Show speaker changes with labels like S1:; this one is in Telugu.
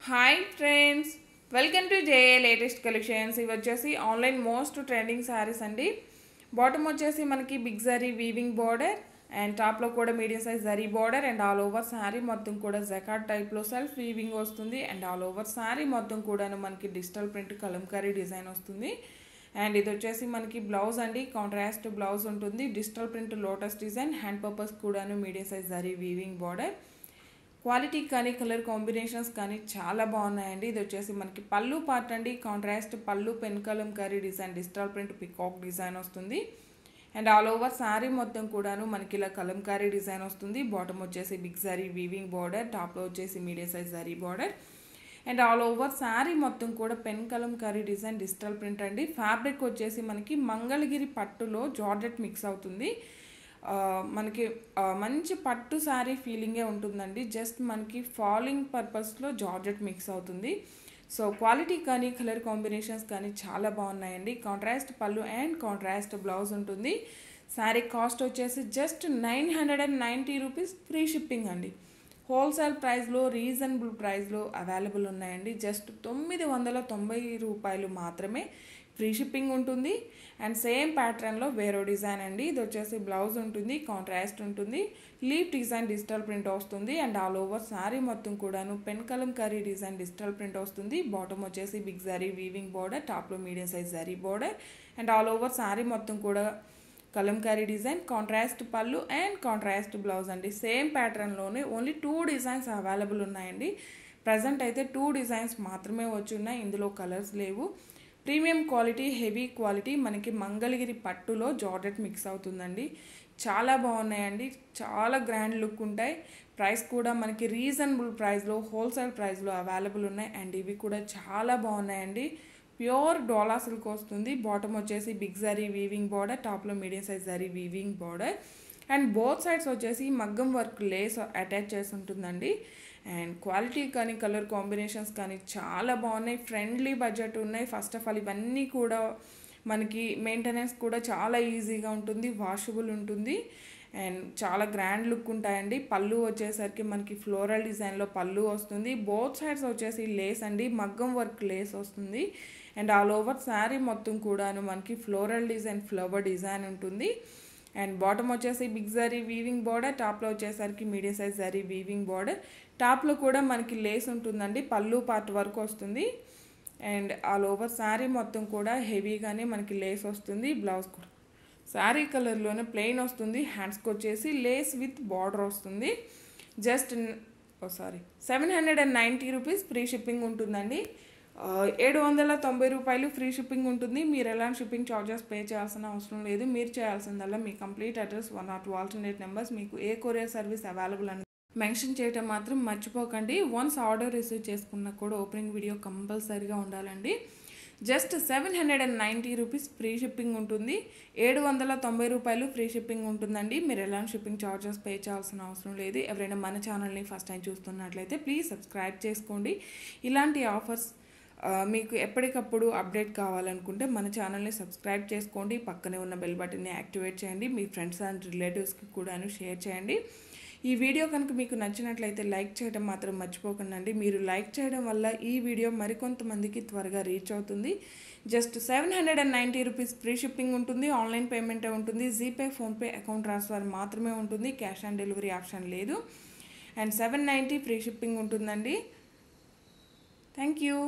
S1: Hi friends, welcome to J A latest collections. ఇవి వచ్చేసి ఆన్లైన్ మోస్ట్ ట్రెండింగ్ శారీస్ అండి. బాటమ్ వచ్చేసి మనకి big zari weaving border and టాప్లో కూడా medium size zari border and all over sari మొత్తం కూడా జకాట్ టైప్లో సెల్ఫ్ వీవింగ్ వస్తుంది. అండ్ ఆల్ ఓవర్ శారీ మొత్తం కూడాను మనకి డిజిటల్ ప్రింట్ కలంకారీ డిజైన్ వస్తుంది. అండ్ ఇది వచ్చేసి మనకి బ్లౌజ్ అండి, కాంట్రాస్ట్ బ్లౌజ్ ఉంటుంది. Digital print lotus design, hand purpose కూడాను medium size zari weaving border. Quality కానీ కలర్ కాంబినేషన్స్ కానీ చాలా బాగున్నాయండి. ఇది వచ్చేసి మనకి పళ్ళు పార్ట్ అండి, కాంట్రాస్ట్ పళ్ళు pen Kalamkari design, digital print peacock design వస్తుంది. అండ్ ఆల్ ఓవర్ శారీ మొత్తం కూడాను మనకి ఇలా కలంకారీ డిజైన్ వస్తుంది. బాటమ్ వచ్చేసి బిగ్ జరీ వీవింగ్ బార్డర్, టాప్లో వచ్చేసి medium size zari border. And all over sari మొత్తం కూడా pen Kalamkari design, digital print అండి. ఫ్యాబ్రిక్ వచ్చేసి మనకి మంగళగిరి పట్టులో జార్జెట్ మిక్స్ అవుతుంది. మనకి మంచి పట్టు శారీ ఫీలింగే ఉంటుందండి. జస్ట్ మనకి ఫాలింగ్ పర్పస్లో జార్జెట్ మిక్స్ అవుతుంది. సో క్వాలిటీ కానీ కలర్ కాంబినేషన్స్ కానీ చాలా బాగున్నాయండి. కాంట్రాస్ట్ పళ్ళు అండ్ కాంట్రాస్ట్ బ్లౌజ్ ఉంటుంది. శారీ కాస్ట్ వచ్చేసి జస్ట్ 990 రూపీస్, ఫ్రీ షిప్పింగ్ అండి. హోల్సేల్ ప్రైస్లో రీజనబుల్ ప్రైస్లో అవైలబుల్ ఉన్నాయండి. జస్ట్ 990 రూపాయలు మాత్రమే, ఫ్రీ షిప్పింగ్ ఉంటుంది. అండ్ సేమ్ ప్యాటర్న్లో వేరో డిజైన్ అండి. ఇది వచ్చేసి బ్లౌజ్ ఉంటుంది, కాంట్రాస్ట్ ఉంటుంది, లీఫ్ డిజైన్ డిజిటల్ ప్రింట్ వస్తుంది. అండ్ ఆల్ ఓవర్ శారీ మొత్తం కూడాను pen Kalamkari design digital print వస్తుంది. బాటమ్ వచ్చేసి బిగ్ జరీ వీవింగ్ బార్డర్, టాప్లో medium size zari border. And all over sari మొత్తం కూడా కలంకారీ డిజైన్, కాంట్రాస్ట్ పళ్ళు అండ్ కాంట్రాస్ట్ బ్లౌజ్ అండి. సేమ్ ప్యాటర్న్లోనే ఓన్లీ 2 డిజైన్స్ అవైలబుల్ ఉన్నాయండి. ప్రజెంట్ అయితే 2 డిజైన్స్ మాత్రమే వచ్చి ఉన్నాయి, ఇందులో కలర్స్ లేవు. ప్రీమియం క్వాలిటీ, హెవీ క్వాలిటీ, మనకి మంగళగిరి పట్టులో జార్జెట్ మిక్స్ అవుతుందండి. చాలా బాగున్నాయండి, చాలా గ్రాండ్ లుక్ ఉంటాయి. ప్రైస్ కూడా మనకి రీజనబుల్ ప్రైస్లో, హోల్సేల్ ప్రైస్లో అవైలబుల్ ఉన్నాయి. అండ్ ఇవి కూడా చాలా బాగున్నాయండి. ప్యూర్ డోలా సిల్క్ వస్తుంది. బాటమ్ వచ్చేసి బిగ్ జరీ వీవింగ్ బార్డర్, టాప్లో medium size zari weaving border. And both sides వచ్చేసి మగ్గం వర్క్ లేస్ అటాచ్ చేసి ఉంటుందండి. అండ్ క్వాలిటీ కానీ కలర్ కాంబినేషన్స్ కానీ చాలా బాగున్నాయి. ఫ్రెండ్లీ బడ్జెట్ ఉన్నాయి. ఫస్ట్ ఆఫ్ ఆల్ ఇవన్నీ కూడా మనకి మెయింటెనెన్స్ కూడా చాలా ఈజీగా ఉంటుంది, వాషబుల్ ఉంటుంది. అండ్ చాలా గ్రాండ్ లుక్ ఉంటాయండి. పళ్ళు వచ్చేసరికి మనకి ఫ్లోరల్ డిజైన్లో పళ్ళు వస్తుంది. బోత్ సైడ్స్ వచ్చేసి లేస్ అండి, మగ్గం వర్క్ లేస్ వస్తుంది. అండ్ ఆల్ ఓవర్ శారీ మొత్తం కూడాను మనకి ఫ్లోరల్ డిజైన్, ఫ్లవర్ డిజైన్ ఉంటుంది. అండ్ బాటమ్ వచ్చేసి బిగ్ జరీ వీవింగ్ బార్డర్, టాప్లో వచ్చేసరికి medium size zari weaving border. టాప్లో కూడా మనకి లేస్ ఉంటుందండి, పళ్ళు పార్ట్ వరకు వస్తుంది. అండ్ ఆల్ ఓవర్ శారీ మొత్తం కూడా హెవీగానే మనకి లేస్ వస్తుంది. బ్లౌజ్ కూడా శారీ కలర్లోనే ప్లెయిన్ వస్తుంది. హ్యాండ్స్కి వచ్చేసి లేస్ విత్ బార్డర్ వస్తుంది. జస్ట్ 790 రూపీస్, ఫ్రీ షిప్పింగ్ ఉంటుందండి. 790 రూపాయలు ఫ్రీ షిప్పింగ్ ఉంటుంది. మీరు ఎలాంటి షిప్పింగ్ ఛార్జెస్ పే చేయాల్సిన అవసరం లేదు. మీరు చేయాల్సిందల్లా మీ complete address, 1 or 2 alternate numbers, మీకు ఏ కొరియర్ సర్వీస్ అవైలబుల్ అని మెన్షన్ చేయటం మాత్రం మర్చిపోకండి. వన్స్ ఆర్డర్ రిసీవ్ చేసుకున్న కూడా ఓపెనింగ్ వీడియో కంపల్సరీగా ఉండాలండి. జస్ట్ 790 రూపీస్ ఫ్రీ షిప్పింగ్ ఉంటుంది. 790 రూపాయలు ఫ్రీ షిప్పింగ్ ఉంటుందండి. మీరు ఎలాంటి షిప్పింగ్ ఛార్జెస్ పే చేయాల్సిన అవసరం లేదు. ఎవరైనా మన ఛానల్ని ఫస్ట్ టైం చూస్తున్నట్లయితే ప్లీజ్ సబ్స్క్రైబ్ చేసుకోండి. ఇలాంటి ఆఫర్స్ మీకు ఎప్పటికప్పుడు అప్డేట్ కావాలనుకుంటే మన ఛానల్ని సబ్స్క్రైబ్ చేసుకోండి. పక్కనే ఉన్న బెల్ బటన్ని యాక్టివేట్ చేయండి. మీ ఫ్రెండ్స్ అండ్ రిలేటివ్స్కి కూడాను షేర్ చేయండి. ఈ వీడియో కనుక మీకు నచ్చినట్లయితే లైక్ చేయడం మాత్రం మర్చిపోకండి. మీరు లైక్ చేయడం వల్ల ఈ వీడియో మరికొంతమందికి త్వరగా రీచ్ అవుతుంది. జస్ట్ 790 రూపీస్ ఫ్రీ షిప్పింగ్ ఉంటుంది. ఆన్లైన్ పేమెంటే ఉంటుంది. జీపే, ఫోన్పే, అకౌంట్ ట్రాన్స్ఫర్ మాత్రమే ఉంటుంది. క్యాష్ ఆన్ డెలివరీ ఆప్షన్ లేదు. అండ్ 790 ఫ్రీ షిప్పింగ్ ఉంటుందండి. Thank you.